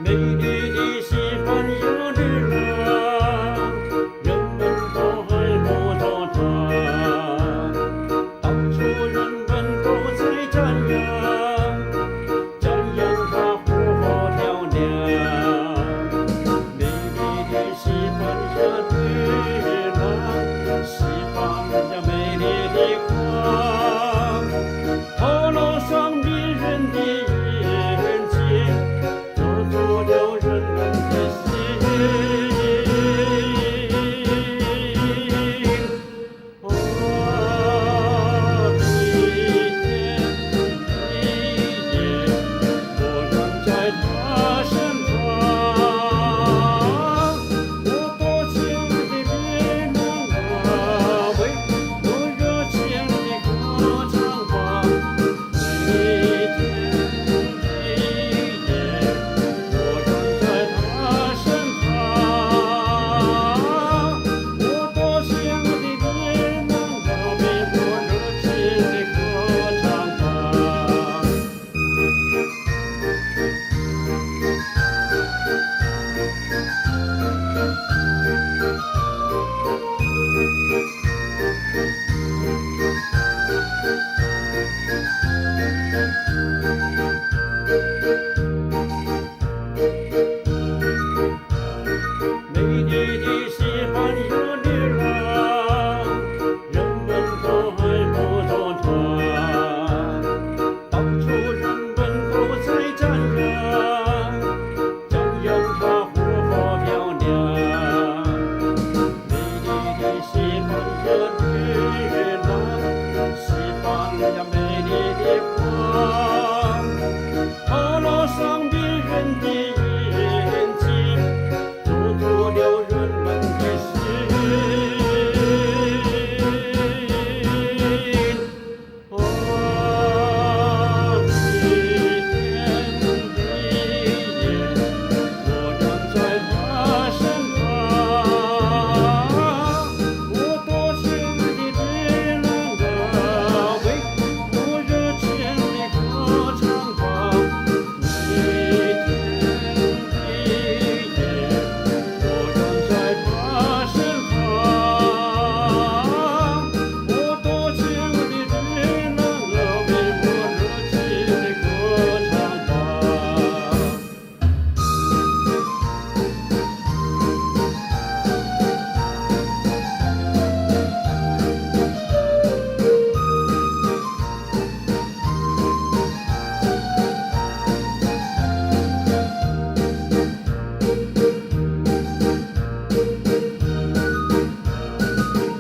美丽的西方有日光，人们都爱慕着它，到处人们都在赞扬，赞扬它活泼漂亮。美丽的西方呀日光，西方呀美丽的光，透露上迷人的眼睛。做了人们的心。一天一夜，我仍在他身旁。我多情的别弄啊，为我热情的歌唱吧。一天一夜。我仍在他身旁，我多情的别能够为我热情的歌唱吧。美丽的西方有日光，人们都爱慕着它，到处人们都在赞扬，赞扬它活泼漂亮。美丽的西方有日光，西方呀美丽的光，透露上迷人的眼睛。做了人们的心。一天一夜，我仍在他身旁。我多情的别人啊，为我热情的歌唱吧。一天一夜。我仍在他身旁，我多情的别能啊，为我热情的歌唱吧。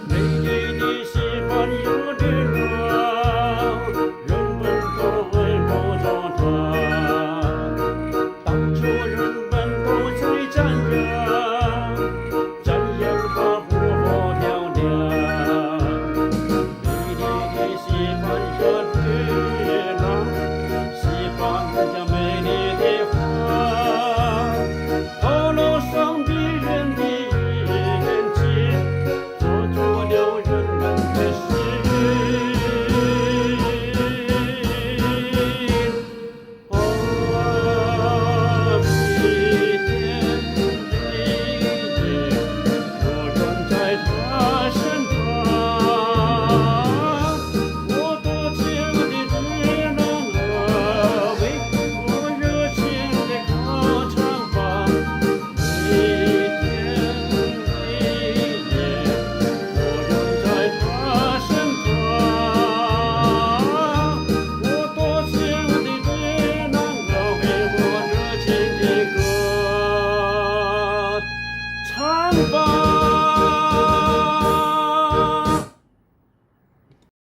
美丽的西方有日光，人们都爱慕着它，到处人们都在赞扬，赞扬它活泼漂亮。美丽的西方有